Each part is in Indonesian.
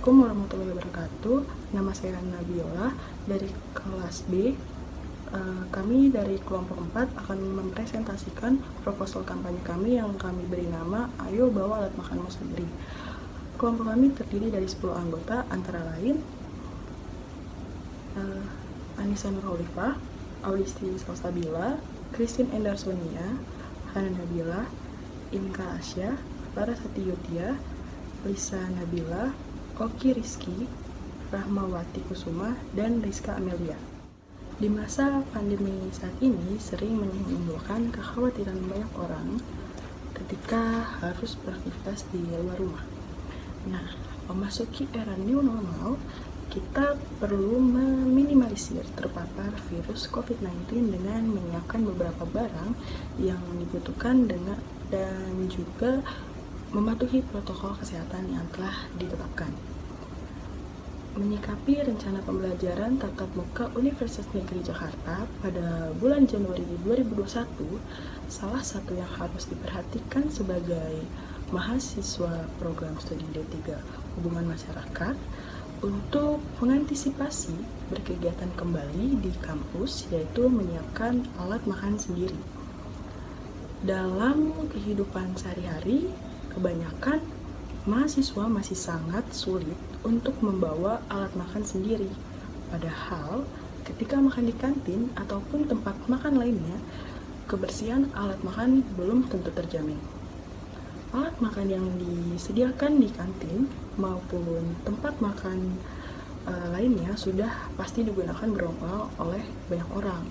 Assalamualaikum warahmatullahi wabarakatuh. Nama saya Nabila dari kelas B. Kami dari kelompok 4 akan mempresentasikan proposal kampanye kami yang kami beri nama Ayo Bawa Alat Makanmu Sendiri. Kelompok kami terdiri dari 10 anggota, antara lain Anissa Nurholifah, Aulisti Salsabila, Christine Endar Sonia, Hana Nabila, Inka Asya, Larasati Yutia, Lisa Nabila, Oki Rizky, Rahmawati Kusuma, dan Rizka Amelia. Di masa pandemi saat ini sering menimbulkan kekhawatiran banyak orang ketika harus beraktivitas di luar rumah. Nah, memasuki era new normal, kita perlu meminimalisir terpapar virus COVID-19 dengan menyiapkan beberapa barang yang dibutuhkan dan juga mematuhi protokol kesehatan yang telah ditetapkan. Menyikapi rencana pembelajaran tatap muka Universitas Negeri Jakarta pada bulan Januari 2021, salah satu yang harus diperhatikan sebagai mahasiswa program studi D3 Hubungan Masyarakat untuk mengantisipasi berkegiatan kembali di kampus, yaitu menyiapkan alat makan sendiri. Dalam kehidupan sehari-hari, kebanyakan mahasiswa masih sangat sulit untuk membawa alat makan sendiri. Padahal, ketika makan di kantin ataupun tempat makan lainnya, kebersihan alat makan belum tentu terjamin. Alat makan yang disediakan di kantin maupun tempat makan lainnya sudah pasti digunakan berulang oleh banyak orang.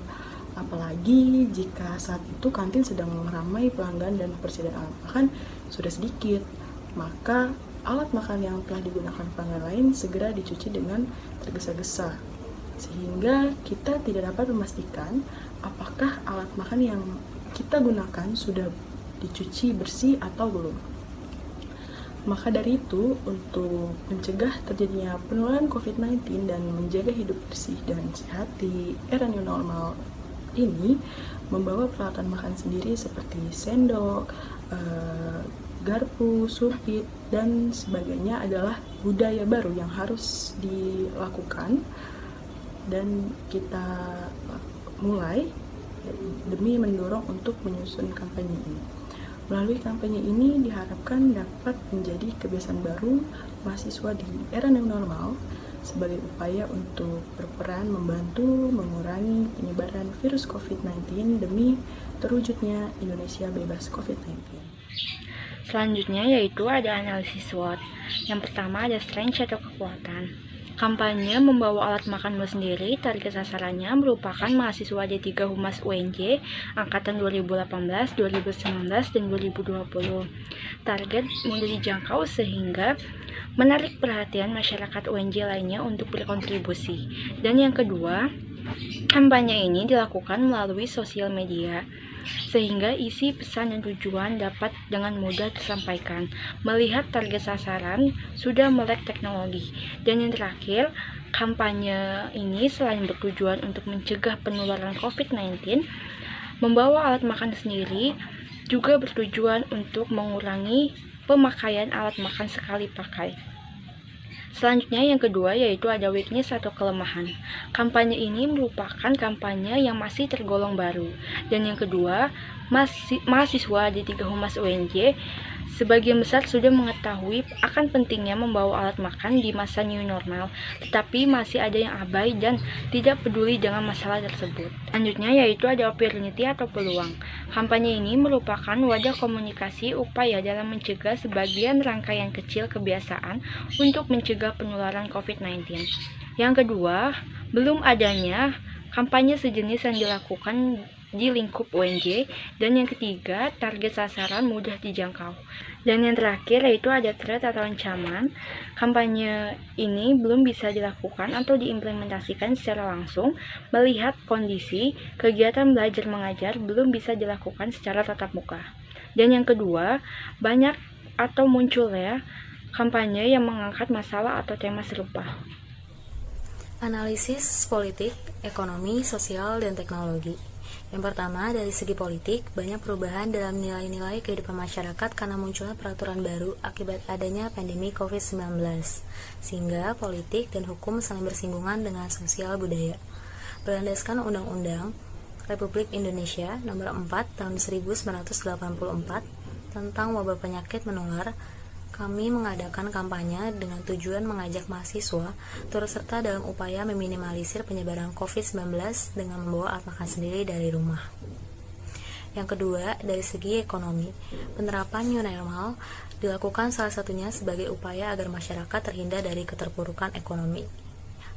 Apalagi jika saat itu kantin sedang ramai pelanggan dan persediaan alat makan sudah sedikit, maka alat makan yang telah digunakan pelanggan lain segera dicuci dengan tergesa-gesa, sehingga kita tidak dapat memastikan apakah alat makan yang kita gunakan sudah dicuci bersih atau belum. Maka dari itu, untuk mencegah terjadinya penularan COVID-19 dan menjaga hidup bersih dan sehat di era new normal ini, membawa peralatan makan sendiri seperti sendok, garpu, sumpit, dan sebagainya adalah budaya baru yang harus dilakukan dan kita mulai demi mendorong untuk menyusun kampanye ini. Melalui kampanye ini diharapkan dapat menjadi kebiasaan baru mahasiswa di era new normal sebagai upaya untuk berperan membantu mengurangi penyebaran virus COVID-19 demi terwujudnya Indonesia bebas COVID-19. Selanjutnya yaitu ada analisis SWOT. Yang pertama ada strength atau kekuatan. Kampanye membawa alat makanmu sendiri, target sasarannya merupakan mahasiswa D3 Humas UNJ angkatan 2018, 2019, dan 2020. Target mudah dijangkau sehingga menarik perhatian masyarakat UNJ lainnya untuk berkontribusi. Dan yang kedua, kampanye ini dilakukan melalui sosial media, sehingga isi pesan dan tujuan dapat dengan mudah tersampaikan. Melihat target sasaran sudah melek teknologi. Dan yang terakhir, kampanye ini selain bertujuan untuk mencegah penularan COVID-19, membawa alat makan sendiri juga bertujuan untuk mengurangi pemakaian alat makan sekali pakai. Selanjutnya yang kedua yaitu ada weakness atau kelemahan. Kampanye ini merupakan kampanye yang masih tergolong baru. Dan yang kedua, mahasiswa D3 Humas UNJ sebagian besar sudah mengetahui akan pentingnya membawa alat makan di masa new normal, tetapi masih ada yang abai dan tidak peduli dengan masalah tersebut. Selanjutnya yaitu ada opportunity atau peluang. Kampanye ini merupakan wadah komunikasi upaya dalam mencegah sebagian rangkaian kecil kebiasaan untuk mencegah penularan COVID-19. Yang kedua, belum adanya kampanye sejenis yang dilakukan di lingkup UNJ. Dan yang ketiga, target sasaran mudah dijangkau. Dan yang terakhir yaitu ada threat atau ancaman. Kampanye ini belum bisa dilakukan atau diimplementasikan secara langsung melihat kondisi kegiatan belajar mengajar belum bisa dilakukan secara tatap muka. Dan yang kedua, banyak atau munculnya kampanye yang mengangkat masalah atau tema serupa. Analisis politik, ekonomi, sosial, dan teknologi. Yang pertama, dari segi politik, banyak perubahan dalam nilai-nilai kehidupan masyarakat karena munculnya peraturan baru akibat adanya pandemi COVID-19, sehingga politik dan hukum saling bersinggungan dengan sosial budaya. Berlandaskan Undang-Undang Republik Indonesia Nomor 4 Tahun 1984 tentang wabah penyakit menular, kami mengadakan kampanye dengan tujuan mengajak mahasiswa turut serta dalam upaya meminimalisir penyebaran COVID-19 dengan membawa alat makan sendiri dari rumah. Yang kedua, dari segi ekonomi, penerapan new normal dilakukan salah satunya sebagai upaya agar masyarakat terhindar dari keterpurukan ekonomi.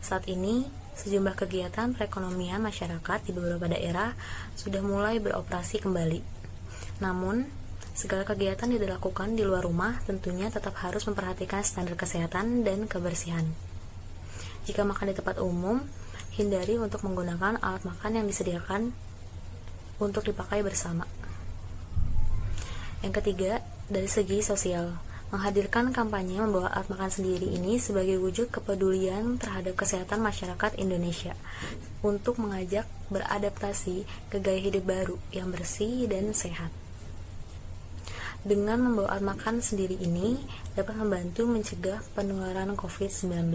Saat ini, sejumlah kegiatan perekonomian masyarakat di beberapa daerah sudah mulai beroperasi kembali. Namun, segala kegiatan yang dilakukan di luar rumah tentunya tetap harus memperhatikan standar kesehatan dan kebersihan. Jika makan di tempat umum, hindari untuk menggunakan alat makan yang disediakan untuk dipakai bersama. Yang ketiga, dari segi sosial, menghadirkan kampanye membawa alat makan sendiri ini sebagai wujud kepedulian terhadap kesehatan masyarakat Indonesia untuk mengajak beradaptasi ke gaya hidup baru yang bersih dan sehat. Dengan membawa alat makan sendiri ini dapat membantu mencegah penularan COVID-19.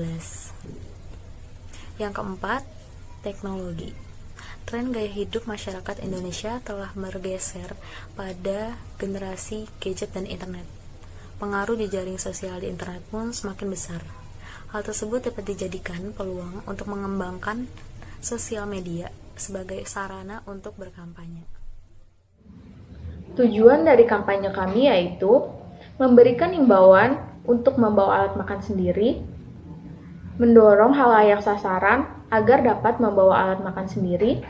Yang keempat, teknologi. Tren gaya hidup masyarakat Indonesia telah bergeser pada generasi gadget dan internet. Pengaruh di jaring sosial di internet pun semakin besar. Hal tersebut dapat dijadikan peluang untuk mengembangkan sosial media sebagai sarana untuk berkampanye. Tujuan dari kampanye kami yaitu memberikan imbauan untuk membawa alat makan sendiri, mendorong khalayak sasaran agar dapat membawa alat makan sendiri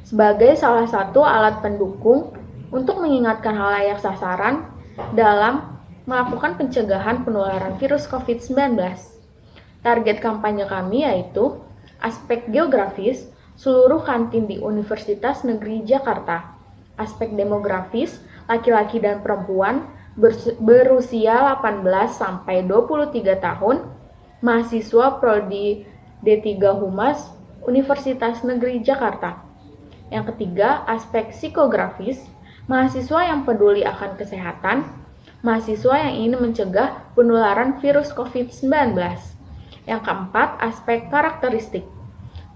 sebagai salah satu alat pendukung untuk mengingatkan khalayak sasaran dalam melakukan pencegahan penularan virus COVID-19. Target kampanye kami yaitu aspek geografis seluruh kantin di Universitas Negeri Jakarta, aspek demografis laki-laki dan perempuan berusia 18 sampai 23 tahun, mahasiswa prodi D3 Humas Universitas Negeri Jakarta. Yang ketiga, aspek psikografis, mahasiswa yang peduli akan kesehatan, mahasiswa yang ingin mencegah penularan virus COVID-19. Yang keempat, aspek karakteristik,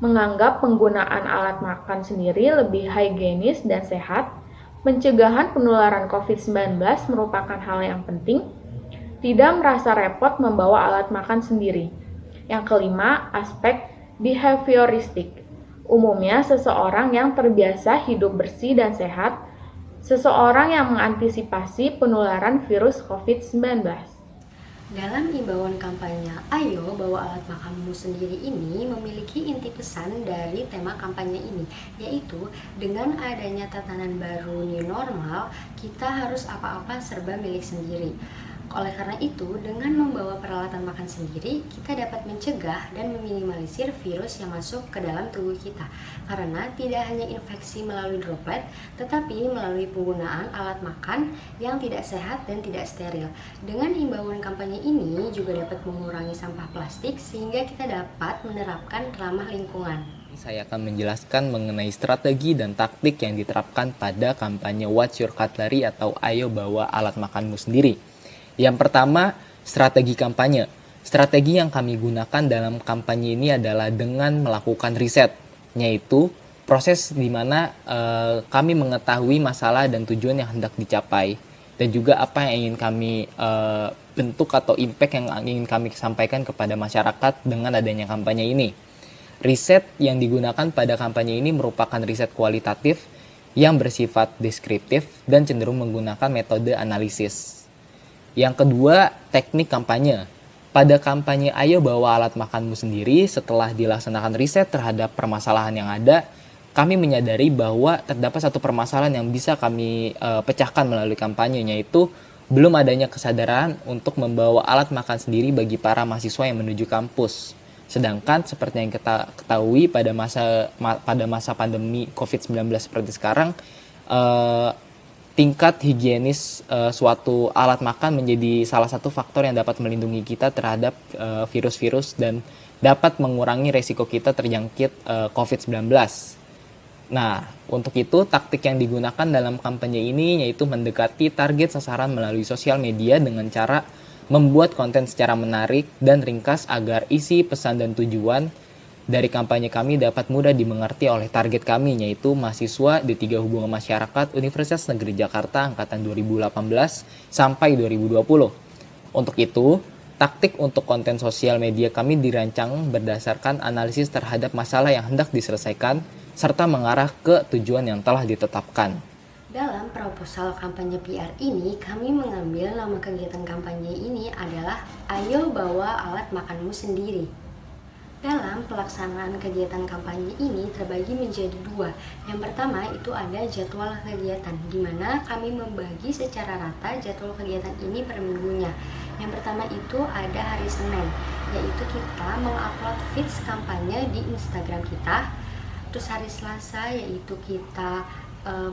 menganggap penggunaan alat makan sendiri lebih higienis dan sehat. Pencegahan penularan COVID-19 merupakan hal yang penting, tidak merasa repot membawa alat makan sendiri. Yang kelima, aspek behavioristik. Umumnya, seseorang yang terbiasa hidup bersih dan sehat, seseorang yang mengantisipasi penularan virus COVID-19. Dalam imbauan kampanye Ayo Bawa Alat Makanmu Sendiri ini memiliki inti pesan dari tema kampanye ini, yaitu dengan adanya tatanan baru new normal, kita harus apa-apa serba milik sendiri. Oleh karena itu, dengan membawa peralatan makan sendiri, kita dapat mencegah dan meminimalisir virus yang masuk ke dalam tubuh kita. Karena tidak hanya infeksi melalui droplet, tetapi melalui penggunaan alat makan yang tidak sehat dan tidak steril. Dengan himbauan kampanye ini juga dapat mengurangi sampah plastik sehingga kita dapat menerapkan ramah lingkungan. Saya akan menjelaskan mengenai strategi dan taktik yang diterapkan pada kampanye What's Your Cutlery atau Ayo Bawa Alat Makanmu Sendiri. Yang pertama, strategi kampanye. Strategi yang kami gunakan dalam kampanye ini adalah dengan melakukan riset, yaitu proses di mana kami mengetahui masalah dan tujuan yang hendak dicapai, dan juga apa yang ingin kami bentuk atau impact yang ingin kami sampaikan kepada masyarakat dengan adanya kampanye ini. Riset yang digunakan pada kampanye ini merupakan riset kualitatif yang bersifat deskriptif dan cenderung menggunakan metode analisis. Yang kedua, teknik kampanye. Pada kampanye Ayo Bawa Alat Makanmu Sendiri, setelah dilaksanakan riset terhadap permasalahan yang ada, kami menyadari bahwa terdapat satu permasalahan yang bisa kami pecahkan melalui kampanye, yaitu belum adanya kesadaran untuk membawa alat makan sendiri bagi para mahasiswa yang menuju kampus. Sedangkan seperti yang kita ketahui pada masa pandemi COVID-19 seperti sekarang, tingkat higienis suatu alat makan menjadi salah satu faktor yang dapat melindungi kita terhadap virus-virus dan dapat mengurangi resiko kita terjangkit COVID-19. Nah, untuk itu taktik yang digunakan dalam kampanye ini yaitu mendekati target sasaran melalui sosial media dengan cara membuat konten secara menarik dan ringkas agar isi pesan dan tujuan dari kampanye kami dapat mudah dimengerti oleh target kami, yaitu mahasiswa D3 Hubungan Masyarakat Universitas Negeri Jakarta angkatan 2018 sampai 2020. Untuk itu, taktik untuk konten sosial media kami dirancang berdasarkan analisis terhadap masalah yang hendak diselesaikan serta mengarah ke tujuan yang telah ditetapkan. Dalam proposal kampanye PR ini, kami mengambil nama kegiatan kampanye ini adalah Ayo Bawa Alat Makanmu Sendiri. Dalam pelaksanaan kegiatan kampanye ini terbagi menjadi dua. Yang pertama itu ada jadwal kegiatan, di mana kami membagi secara rata jadwal kegiatan ini per minggunya. Yang pertama itu ada hari Senin, yaitu kita mengupload feeds kampanye di Instagram kita. Terus hari Selasa yaitu kita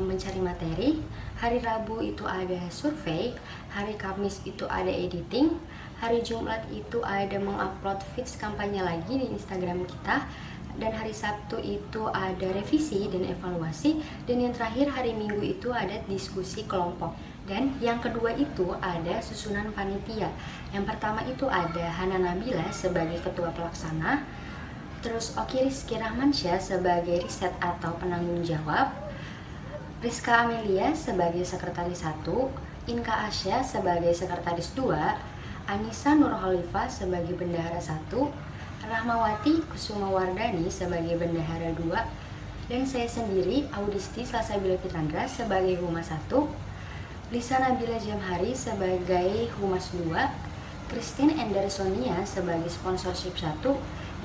mencari materi, hari Rabu itu ada survei, hari Kamis itu ada editing, hari Jumat itu ada mengupload feeds kampanye lagi di Instagram kita, dan hari Sabtu itu ada revisi dan evaluasi, dan yang terakhir hari Minggu itu ada diskusi kelompok. Dan yang kedua itu ada susunan panitia. Yang pertama itu ada Hana Nabila sebagai ketua pelaksana, terus Oki Rizky Rahmansyah sebagai riset atau penanggung jawab, Rizka Amelia sebagai sekretaris 1, Inka Asya sebagai sekretaris 2, Anissa Nurholifah sebagai bendahara 1, Rahmawati Kusuma Wardani sebagai bendahara 2, dan saya sendiri Audisti Slasabila Fitrandra sebagai Humas 1, Lisa Nabila Jamhari sebagai Humas 2, Christine Endersonia sebagai sponsorship 1,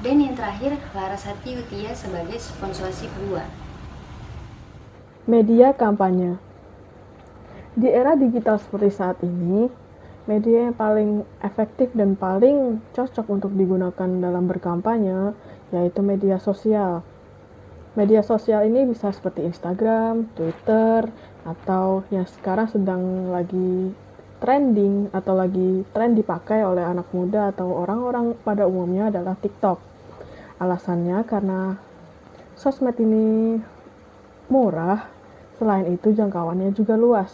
dan yang terakhir Larasati Utia sebagai sponsorship 2. Media kampanye. Di era digital seperti saat ini, media yang paling efektif dan paling cocok untuk digunakan dalam berkampanye yaitu media sosial. Media sosial ini bisa seperti Instagram, Twitter, atau yang sekarang sedang lagi trending atau lagi tren dipakai oleh anak muda atau orang-orang pada umumnya adalah TikTok. Alasannya karena sosmed ini murah, selain itu jangkauannya juga luas.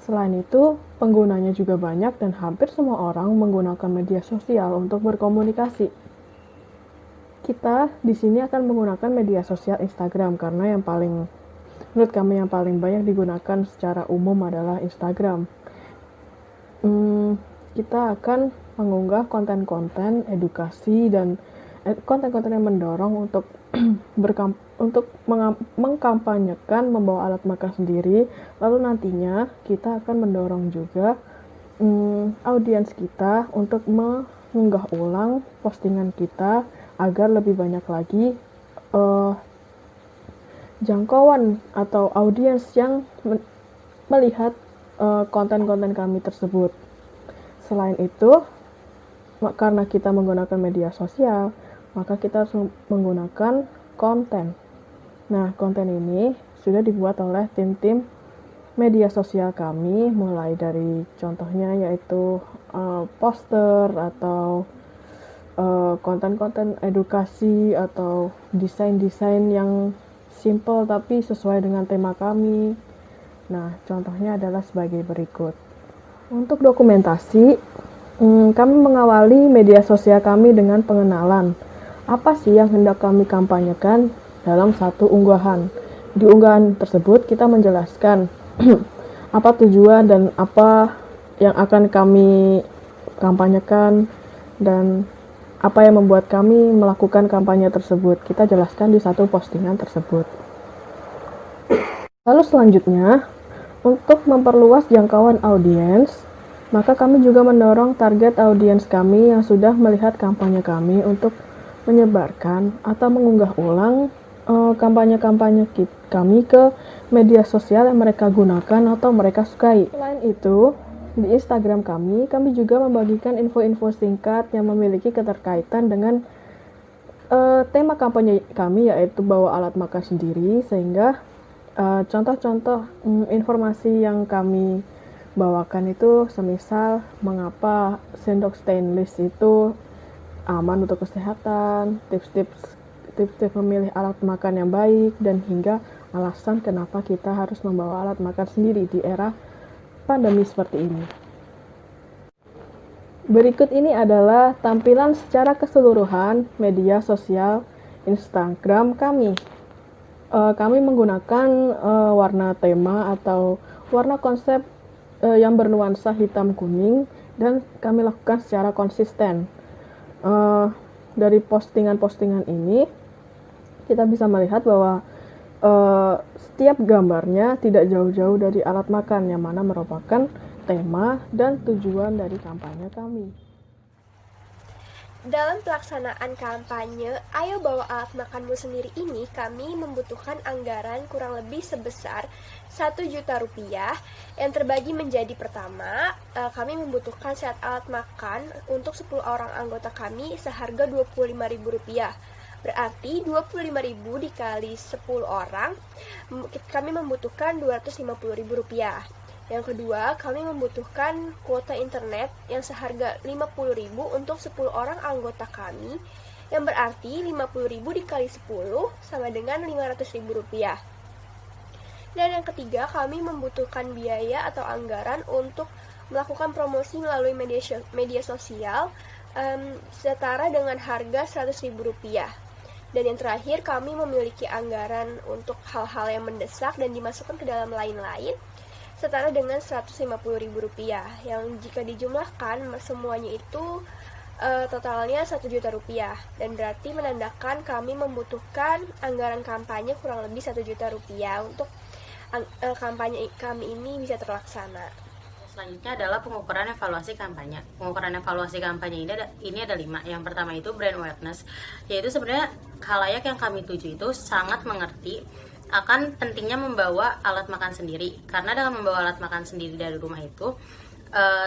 Selain itu, penggunanya juga banyak dan hampir semua orang menggunakan media sosial untuk berkomunikasi. Kita di sini akan menggunakan media sosial Instagram karena menurut kami yang paling banyak digunakan secara umum adalah Instagram. Kita akan mengunggah konten-konten edukasi dan konten-konten yang mendorong untuk mengkampanyekan membawa alat makan sendiri. Lalu nantinya kita akan mendorong juga audiens kita untuk mengunggah ulang postingan kita agar lebih banyak lagi jangkauan atau audiens yang melihat konten-konten kami tersebut. Selain itu, karena kita menggunakan media sosial, maka kita harus menggunakan konten. Nah, konten ini sudah dibuat oleh tim-tim media sosial kami, mulai dari contohnya yaitu poster atau konten-konten edukasi atau desain-desain yang simple tapi sesuai dengan tema kami. Nah, contohnya adalah sebagai berikut. Untuk dokumentasi, kami mengawali media sosial kami dengan pengenalan. Apa sih yang hendak kami kampanyekan dalam satu unggahan? Di unggahan tersebut kita menjelaskan apa tujuan dan apa yang akan kami kampanyekan dan apa yang membuat kami melakukan kampanye tersebut. Kita jelaskan di satu postingan tersebut. Lalu selanjutnya, untuk memperluas jangkauan audiens, maka kami juga mendorong target audiens kami yang sudah melihat kampanye kami untuk menyebarkan atau mengunggah ulang kampanye-kampanye kami ke media sosial yang mereka gunakan atau mereka sukai. Selain itu, di Instagram kami juga membagikan info-info singkat yang memiliki keterkaitan dengan tema kampanye kami, yaitu bawa alat makan sendiri, sehingga contoh-contoh informasi yang kami bawakan itu semisal mengapa sendok stainless itu aman untuk kesehatan, tips-tips tips-tips memilih alat makan yang baik, dan hingga alasan kenapa kita harus membawa alat makan sendiri di era pandemi seperti ini. Berikut ini adalah tampilan secara keseluruhan media sosial Instagram kami. Kami menggunakan warna tema atau warna konsep yang bernuansa hitam kuning, dan kami lakukan secara konsisten. Dari postingan-postingan ini kita bisa melihat bahwa setiap gambarnya tidak jauh-jauh dari alat makan, yang mana merupakan tema dan tujuan dari kampanye kami. Dalam pelaksanaan kampanye Ayo Bawa Alat Makanmu Sendiri ini, kami membutuhkan anggaran kurang lebih sebesar 1 juta rupiah yang terbagi menjadi: pertama, kami membutuhkan set alat makan untuk 10 orang anggota kami seharga Rp25.000. Berarti 25.000 dikali 10 orang, kami membutuhkan Rp250.000. Yang kedua, kami membutuhkan kuota internet yang seharga Rp50.000 untuk 10 orang anggota kami, yang berarti 50.000 dikali 10 sama dengan Rp500.000. Dan yang ketiga, kami membutuhkan biaya atau anggaran untuk melakukan promosi melalui media sosial setara dengan harga Rp100.000. Dan yang terakhir, kami memiliki anggaran untuk hal-hal yang mendesak dan dimasukkan ke dalam lain-lain setara dengan Rp150.000, yang jika dijumlahkan semuanya itu totalnya Rp1 juta, dan berarti menandakan kami membutuhkan anggaran kampanye kurang lebih Rp1 juta untuk kampanye kami ini bisa terlaksana. Selanjutnya adalah pengukuran evaluasi kampanye. Pengukuran evaluasi kampanye ini ada 5. Yang pertama itu brand awareness, yaitu sebenarnya khalayak yang kami tuju itu sangat mengerti akan pentingnya membawa alat makan sendiri, karena dengan membawa alat makan sendiri dari rumah itu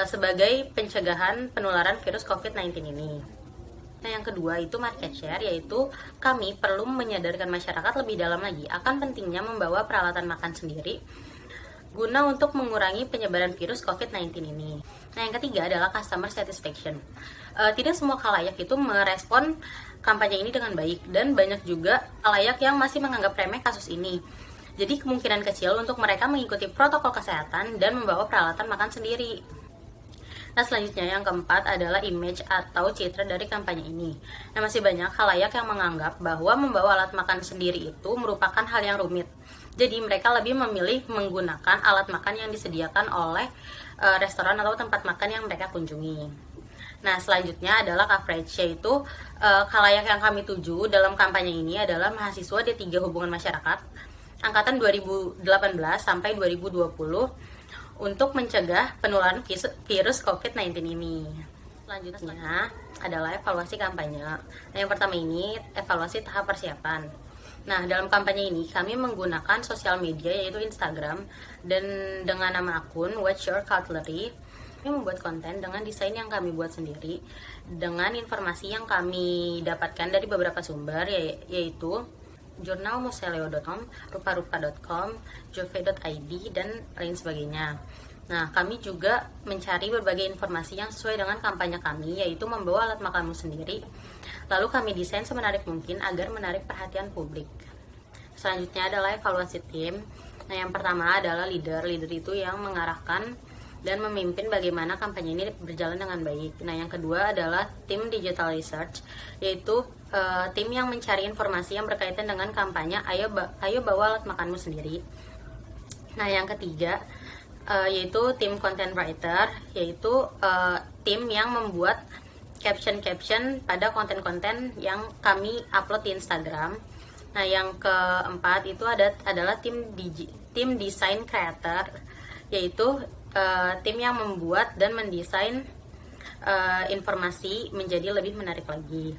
sebagai pencegahan penularan virus COVID-19 ini. Nah, yang kedua itu market share, yaitu kami perlu menyadarkan masyarakat lebih dalam lagi akan pentingnya membawa peralatan makan sendiri guna untuk mengurangi penyebaran virus COVID-19 ini. Nah, yang ketiga adalah customer satisfaction. Tidak semua khalayak itu merespon kampanye ini dengan baik, dan banyak juga khalayak yang masih menganggap remeh kasus ini. Jadi kemungkinan kecil untuk mereka mengikuti protokol kesehatan dan membawa peralatan makan sendiri. Nah, selanjutnya yang keempat adalah image atau citra dari kampanye ini. Nah, masih banyak khalayak yang menganggap bahwa membawa alat makan sendiri itu merupakan hal yang rumit. Jadi mereka lebih memilih menggunakan alat makan yang disediakan oleh restoran atau tempat makan yang mereka kunjungi. Nah, selanjutnya adalah coverage, yaitu khalayak yang kami tuju dalam kampanye ini adalah mahasiswa D3 Hubungan Masyarakat angkatan 2018 sampai 2020 untuk mencegah penularan virus COVID-19 ini. Selanjutnya adalah evaluasi kampanye. Nah, yang pertama ini evaluasi tahap persiapan. Nah, dalam kampanye ini kami menggunakan sosial media yaitu Instagram, dan dengan nama akun Watch Your Cutlery. Kami membuat konten dengan desain yang kami buat sendiri, dengan informasi yang kami dapatkan dari beberapa sumber, yaitu jurnalmuseleo.com, ruparupa.com, jove.id, dan lain sebagainya. Nah, kami juga mencari berbagai informasi yang sesuai dengan kampanye kami, yaitu membawa alat makanmu sendiri. Lalu kami desain semenarik mungkin agar menarik perhatian publik. Selanjutnya adalah evaluasi tim. Nah, yang pertama adalah leader. Leader itu yang mengarahkan dan memimpin bagaimana kampanye ini berjalan dengan baik. Nah, yang kedua adalah tim digital research, yaitu tim yang mencari informasi yang berkaitan dengan kampanye Ayo Bawa Alat Makanmu Sendiri. Nah, yang ketiga yaitu tim content writer, yaitu tim yang membuat caption-caption pada konten-konten yang kami upload di Instagram. Nah, yang keempat itu adalah tim design creator, yaitu tim yang membuat dan mendesain informasi menjadi lebih menarik lagi.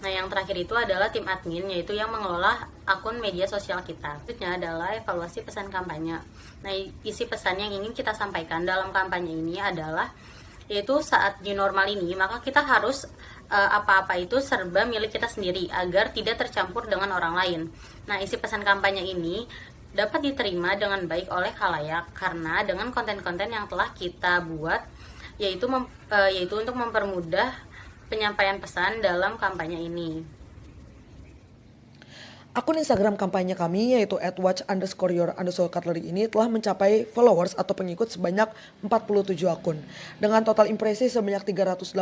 Nah, yang terakhir itu adalah tim admin, yaitu yang mengelola akun media sosial kita. Selanjutnya adalah evaluasi pesan kampanye. Nah, isi pesan yang ingin kita sampaikan dalam kampanye ini adalah, yaitu saat new normal ini, maka kita harus apa-apa itu serba milik kita sendiri agar tidak tercampur dengan orang lain. Nah, isi pesan kampanye ini dapat diterima dengan baik oleh khalayak karena dengan konten-konten yang telah kita buat, yaitu untuk mempermudah penyampaian pesan dalam kampanye ini. Akun Instagram kampanye kami yaitu @watch_your_cutlery ini telah mencapai followers atau pengikut sebanyak 47 akun dengan total impresi sebanyak 380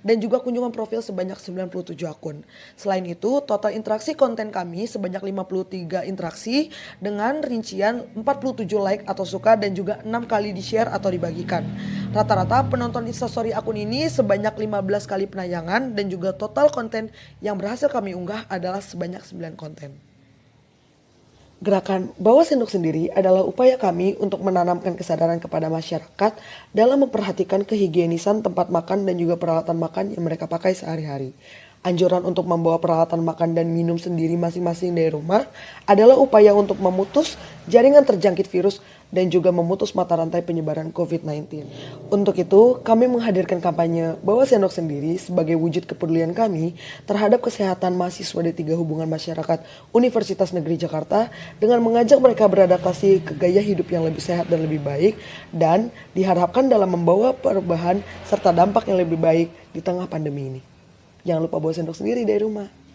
dan juga kunjungan profil sebanyak 97 akun. Selain itu, total interaksi konten kami sebanyak 53 interaksi dengan rincian 47 like atau suka dan juga 6 kali di-share atau dibagikan. Rata-rata penonton Instastory akun ini sebanyak 15 kali penayangan dan juga total konten yang berhasil kami unggah adalah sebanyak 9 konten. Gerakan Bawa Sendok Sendiri adalah upaya kami untuk menanamkan kesadaran kepada masyarakat dalam memperhatikan kehigienisan tempat makan dan juga peralatan makan yang mereka pakai sehari-hari. Anjuran untuk membawa peralatan makan dan minum sendiri masing-masing dari rumah adalah upaya untuk memutus jaringan terjangkit virus dan juga memutus mata rantai penyebaran COVID-19. Untuk itu, kami menghadirkan kampanye Bawa Sendok Sendiri sebagai wujud kepedulian kami terhadap kesehatan mahasiswa D3 Hubungan Masyarakat Universitas Negeri Jakarta dengan mengajak mereka beradaptasi ke gaya hidup yang lebih sehat dan lebih baik dan diharapkan dalam membawa perubahan serta dampak yang lebih baik di tengah pandemi ini. Jangan lupa bawa sendok sendiri dari rumah.